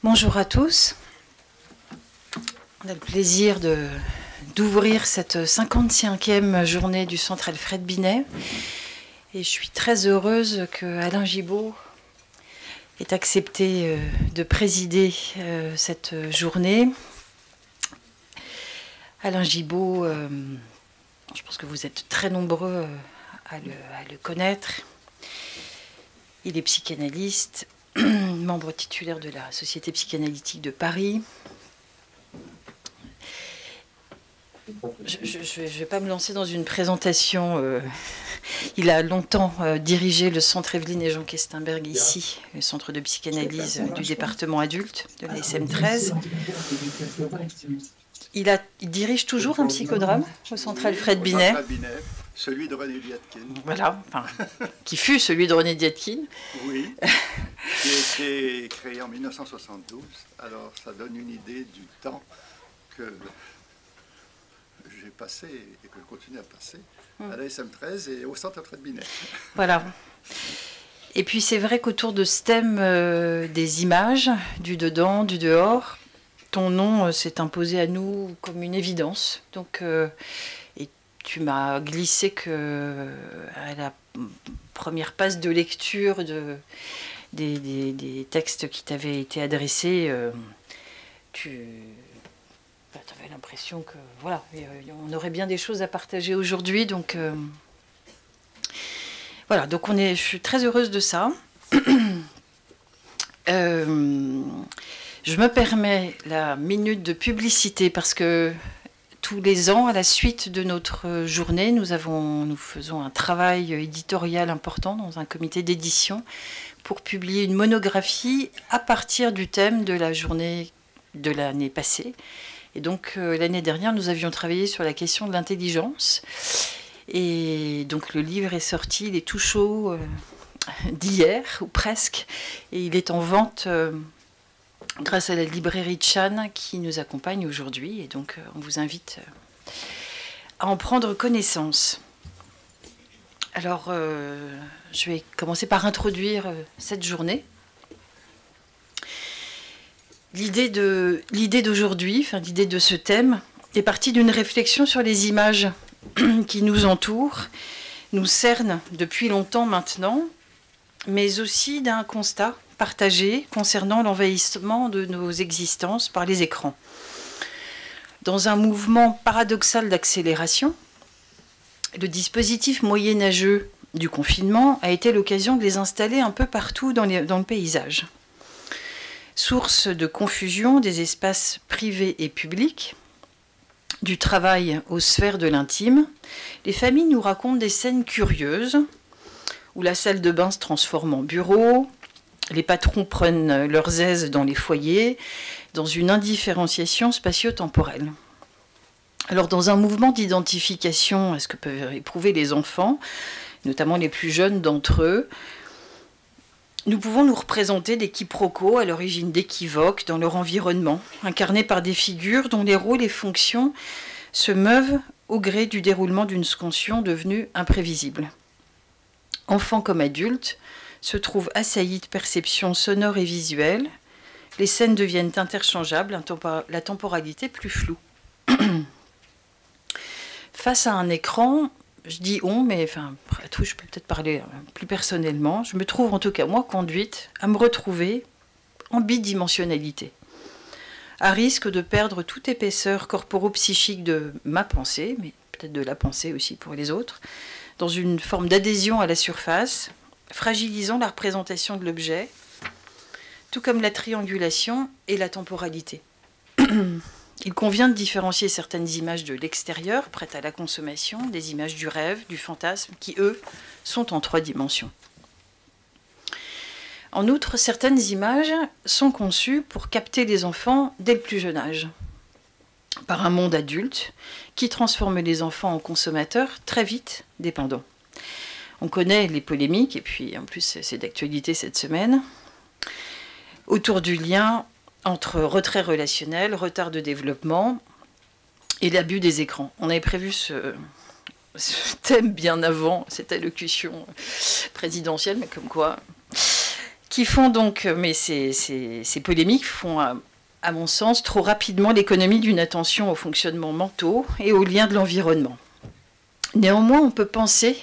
Bonjour à tous. On a le plaisir d'ouvrir cette 55e journée du Centre Alfred Binet. Et je suis très heureuse que Alain Gibault ait accepté de présider cette journée. Alain Gibault, je pense que vous êtes très nombreux à le connaître. Il est psychanalyste, membre titulaire de la Société psychanalytique de Paris. Je ne vais pas me lancer dans une présentation. Il a longtemps dirigé le centre Evelyne et Jean Kestenberg ici, le centre de psychanalyse du département adulte de la SM13. Il dirige toujours un psychodrame au centre Alfred Binet. Celui de René Dietkin. Voilà, enfin, qui fut celui de René Dietkin. Oui, qui a été créé en 1972. Alors ça donne une idée du temps que j'ai passé et que je continue à passer à la SM13 et au centre Alfred Binet. Voilà. Et puis c'est vrai qu'autour de ce thème des images, du dedans, du dehors, ton nom s'est imposé à nous comme une évidence. Donc, et tu m'as glissé que à la première passe de lecture des textes qui t'avaient été adressés, tu avais l'impression que voilà, on aurait bien des choses à partager aujourd'hui. Donc voilà, donc je suis très heureuse de ça. Je me permets la minute de publicité parce que tous les ans, à la suite de notre journée, nous faisons un travail éditorial important dans un comité d'édition pour publier une monographie à partir du thème de la journée de l'année passée. Et donc l'année dernière, nous avions travaillé sur la question de l'intelligence. Et donc le livre est sorti, il est tout chaud d'hier, ou presque, et il est en vente grâce à la librairie Chan qui nous accompagne aujourd'hui. Et donc on vous invite à en prendre connaissance. Alors je vais commencer par introduire cette journée. L'idée d'aujourd'hui, enfin l'idée de ce thème, est partie d'une réflexion sur les images qui nous entourent, nous cernent depuis longtemps maintenant, mais aussi d'un constat partagé concernant l'envahissement de nos existences par les écrans. Dans un mouvement paradoxal d'accélération, le dispositif moyenâgeux du confinement a été l'occasion de les installer un peu partout dans le paysage. Source de confusion des espaces privés et publics, du travail aux sphères de l'intime, les familles nous racontent des scènes curieuses où la salle de bain se transforme en bureau, les patrons prennent leurs aises dans les foyers, dans une indifférenciation spatio-temporelle. Alors dans un mouvement d'identification à ce que peuvent éprouver les enfants, notamment les plus jeunes d'entre eux, nous pouvons nous représenter des quiproquos à l'origine d'équivoques dans leur environnement, incarnés par des figures dont les rôles et fonctions se meuvent au gré du déroulement d'une scansion devenue imprévisible. Enfants comme adultes se trouvent assaillis de perceptions sonores et visuelles, les scènes deviennent interchangeables, la temporalité plus floue. Face à un écran, je dis on, mais enfin, après tout, je peux peut-être parler plus personnellement. Je me trouve en tout cas, moi, conduite à me retrouver en bidimensionnalité, à risque de perdre toute épaisseur corporo-psychique de ma pensée, mais peut-être de la pensée aussi pour les autres, dans une forme d'adhésion à la surface, fragilisant la représentation de l'objet, tout comme la triangulation et la temporalité. Il convient de différencier certaines images de l'extérieur, prêtes à la consommation, des images du rêve, du fantasme, qui, eux, sont en 3 dimensions. En outre, certaines images sont conçues pour capter les enfants dès le plus jeune âge, par un monde adulte qui transforme les enfants en consommateurs très vite dépendants. On connaît les polémiques, et puis en plus c'est d'actualité cette semaine, autour du lien entre retrait relationnel, retard de développement et l'abus des écrans. On avait prévu ce thème bien avant cette allocution présidentielle, mais comme quoi qui font donc, mais ces polémiques font, à mon sens, trop rapidement l'économie d'une attention aux fonctionnements mentaux et aux liens de l'environnement. Néanmoins, on peut penser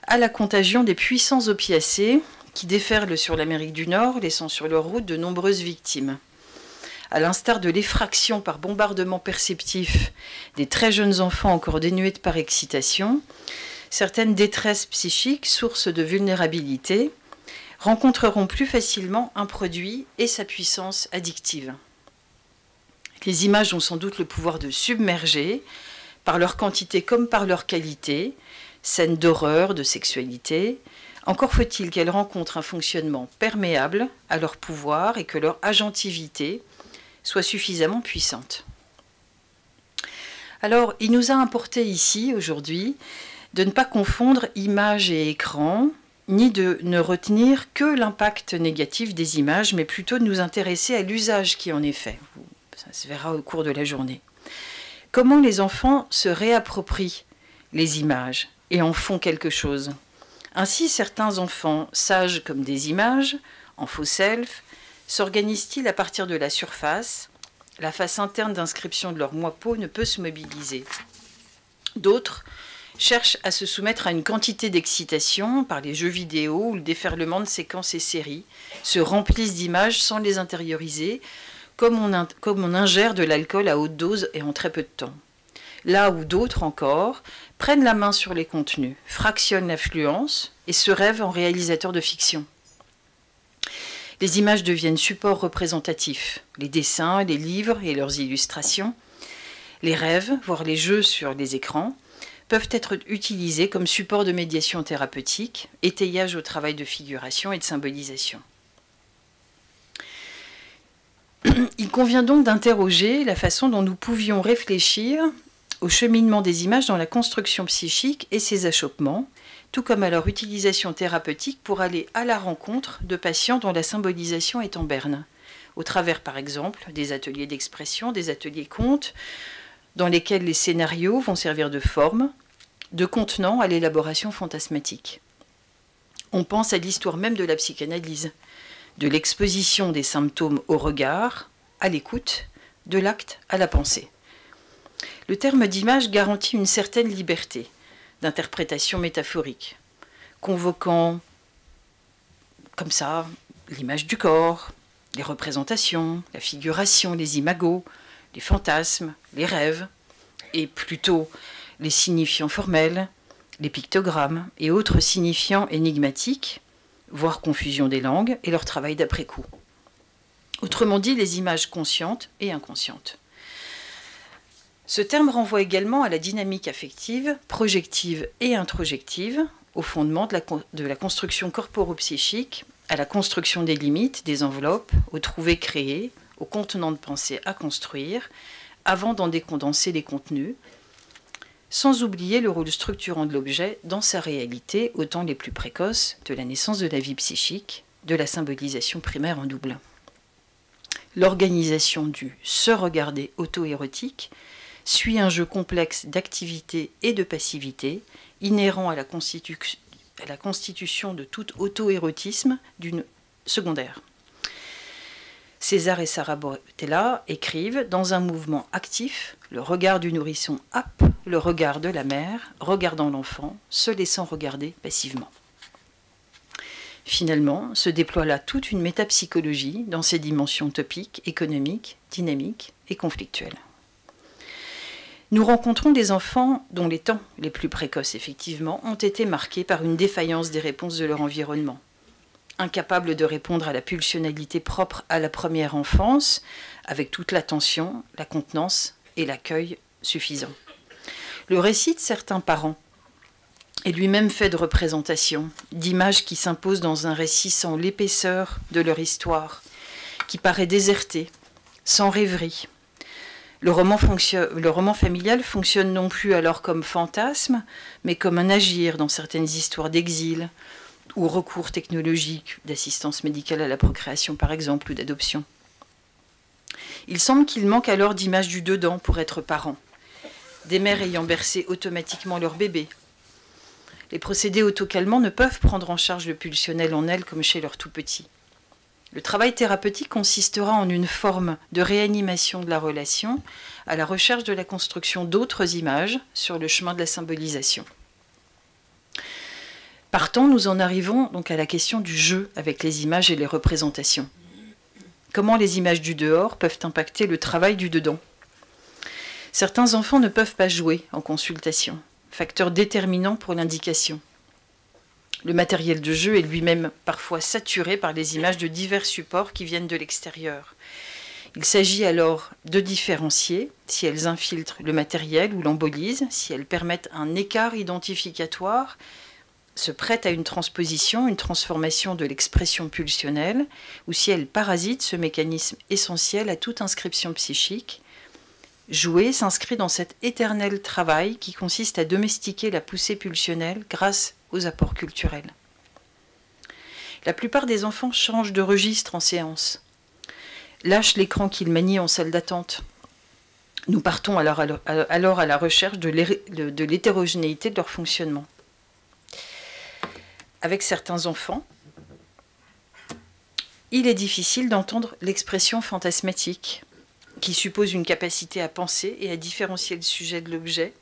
à la contagion des puissants opiacés qui déferlent sur l'Amérique du Nord, laissant sur leur route de nombreuses victimes. À l'instar de l'effraction par bombardement perceptif des très jeunes enfants encore dénués de parexcitation, certaines détresses psychiques, sources de vulnérabilité, rencontreront plus facilement un produit et sa puissance addictive. Les images ont sans doute le pouvoir de submerger, par leur quantité comme par leur qualité, scènes d'horreur, de sexualité. Encore faut-il qu'elles rencontrent un fonctionnement perméable à leur pouvoir et que leur agentivité soit suffisamment puissante. Alors, il nous a importé ici, aujourd'hui, de ne pas confondre image et écran, ni de ne retenir que l'impact négatif des images, mais plutôt de nous intéresser à l'usage qui en est fait. Ça se verra au cours de la journée. Comment les enfants se réapproprient les images et en font quelque chose. Ainsi, certains enfants, sages comme des images, en faux self, s'organisent-ils à partir de la surface. La face interne d'inscription de leur moi-peau ne peut se mobiliser. D'autres cherchent à se soumettre à une quantité d'excitation par les jeux vidéo ou le déferlement de séquences et séries, se remplissent d'images sans les intérioriser, comme on ingère de l'alcool à haute dose et en très peu de temps. Là où d'autres encore prennent la main sur les contenus, fractionnent l'affluence et se rêvent en réalisateurs de fiction. Les images deviennent supports représentatifs, les dessins, les livres et leurs illustrations, les rêves, voire les jeux sur les écrans, peuvent être utilisés comme support de médiation thérapeutique, étayage au travail de figuration et de symbolisation. Il convient donc d'interroger la façon dont nous pouvions réfléchir au cheminement des images dans la construction psychique et ses achoppements, tout comme à leur utilisation thérapeutique pour aller à la rencontre de patients dont la symbolisation est en berne, au travers par exemple des ateliers d'expression, des ateliers contes, dans lesquels les scénarios vont servir de forme, de contenant à l'élaboration fantasmatique. On pense à l'histoire même de la psychanalyse, de l'exposition des symptômes au regard, à l'écoute, de l'acte à la pensée. Le terme d'image garantit une certaine liberté d'interprétation métaphorique, convoquant comme ça l'image du corps, les représentations, la figuration, les imagos, les fantasmes, les rêves, et plutôt les signifiants formels, les pictogrammes et autres signifiants énigmatiques, voire confusion des langues, et leur travail d'après-coup. Autrement dit, les images conscientes et inconscientes. Ce terme renvoie également à la dynamique affective, projective et introjective, au fondement de la construction corporo-psychique, à la construction des limites, des enveloppes, au trouvé créé, au contenant de pensée à construire, avant d'en décondenser les contenus, sans oublier le rôle structurant de l'objet dans sa réalité, au temps les plus précoces de la naissance de la vie psychique, de la symbolisation primaire en double. L'organisation du se regarder auto-érotique suit un jeu complexe d'activité et de passivité, inhérent à la constitution de tout auto-érotisme d'une secondaire. César et Sarah Bottella écrivent dans un mouvement actif, le regard du nourrisson happe le regard de la mère, regardant l'enfant, se laissant regarder passivement. Finalement, se déploie là toute une métapsychologie dans ses dimensions topiques, économiques, dynamiques et conflictuelles. Nous rencontrons des enfants dont les temps les plus précoces, effectivement, ont été marqués par une défaillance des réponses de leur environnement. Incapables de répondre à la pulsionnalité propre à la première enfance, avec toute l'attention, la contenance et l'accueil suffisant. Le récit de certains parents est lui-même fait de représentations, d'images qui s'imposent dans un récit sans l'épaisseur de leur histoire, qui paraît déserté, sans rêverie. Le roman familial fonctionne non plus alors comme fantasme, mais comme un agir dans certaines histoires d'exil, ou recours technologique, d'assistance médicale à la procréation par exemple, ou d'adoption. Il semble qu'il manque alors d'images du dedans pour être parent, des mères ayant bercé automatiquement leur bébé, Les procédés autocalmants ne peuvent prendre en charge le pulsionnel en elles comme chez leurs tout-petits. Le travail thérapeutique consistera en une forme de réanimation de la relation à la recherche de la construction d'autres images sur le chemin de la symbolisation. Partant, nous en arrivons donc à la question du jeu avec les images et les représentations. Comment les images du dehors peuvent impacter le travail du dedans? Certains enfants ne peuvent pas jouer en consultation, facteur déterminant pour l'indication. Le matériel de jeu est lui-même parfois saturé par les images de divers supports qui viennent de l'extérieur. Il s'agit alors de différencier si elles infiltrent le matériel ou l'embolisent, si elles permettent un écart identificatoire, se prêtent à une transposition, une transformation de l'expression pulsionnelle, ou si elles parasitent ce mécanisme essentiel à toute inscription psychique. Jouer s'inscrit dans cet éternel travail qui consiste à domestiquer la poussée pulsionnelle grâce aux apports culturels. La plupart des enfants changent de registre en séance, lâchent l'écran qu'ils manient en salle d'attente. Nous partons alors à la recherche de l'hétérogénéité de leur fonctionnement. Avec certains enfants, il est difficile d'entendre l'expression fantasmatique, qui suppose une capacité à penser et à différencier le sujet de l'objet,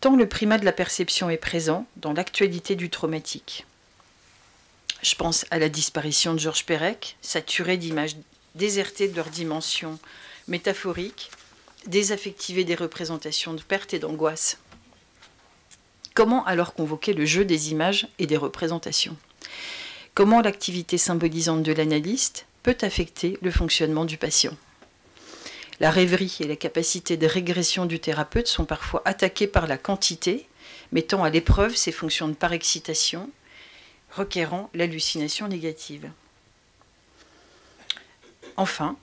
tant le primat de la perception est présent dans l'actualité du traumatique. Je pense à la disparition de Georges Perec, saturé d'images désertées de leur dimension métaphorique, désaffectivées des représentations de perte et d'angoisse. Comment alors convoquer le jeu des images et des représentations? Comment l'activité symbolisante de l'analyste peut affecter le fonctionnement du patient? La rêverie et la capacité de régression du thérapeute sont parfois attaquées par la quantité, mettant à l'épreuve ses fonctions de parexcitation, requérant l'hallucination négative. Enfin,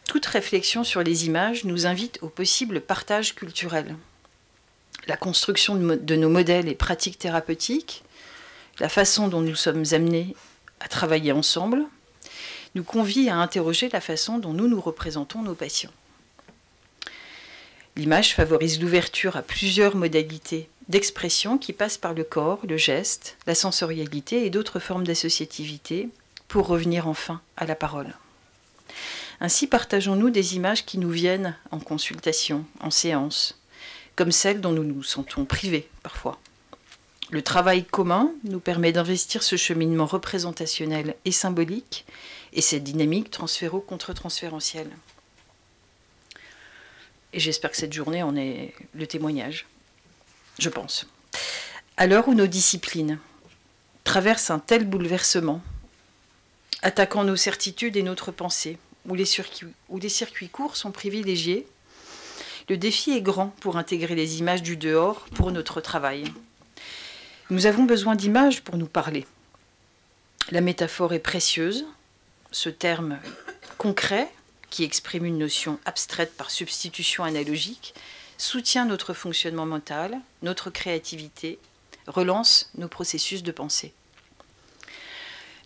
toute réflexion sur les images nous invite au possible partage culturel. La construction de nos modèles et pratiques thérapeutiques, la façon dont nous sommes amenés à travailler ensemble, nous convie à interroger la façon dont nous nous représentons nos patients. L'image favorise l'ouverture à plusieurs modalités d'expression qui passent par le corps, le geste, la sensorialité et d'autres formes d'associativité pour revenir enfin à la parole. Ainsi partageons-nous des images qui nous viennent en consultation, en séance, comme celles dont nous nous sentons privés parfois. Le travail commun nous permet d'investir ce cheminement représentationnel et symbolique et cette dynamique transféro-contre-transférentielle. Et j'espère que cette journée en est le témoignage, je pense. À l'heure où nos disciplines traversent un tel bouleversement, attaquant nos certitudes et notre pensée, où les circuits courts sont privilégiés, le défi est grand pour intégrer les images du dehors pour notre travail. Nous avons besoin d'images pour nous parler. La métaphore est précieuse, ce terme concret, qui exprime une notion abstraite par substitution analogique, soutient notre fonctionnement mental, notre créativité, relance nos processus de pensée.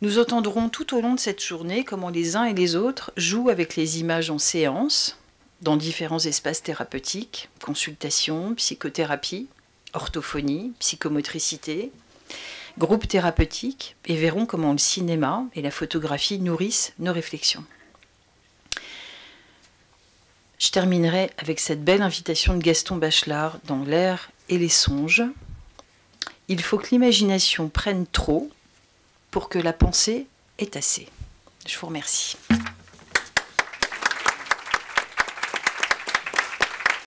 Nous entendrons tout au long de cette journée comment les uns et les autres jouent avec les images en séance, dans différents espaces thérapeutiques, consultation, psychothérapie, orthophonie, psychomotricité, groupes thérapeutiques, et verront comment le cinéma et la photographie nourrissent nos réflexions. Je terminerai avec cette belle invitation de Gaston Bachelard dans L'air et les songes. Il faut que l'imagination prenne trop pour que la pensée ait assez. Je vous remercie.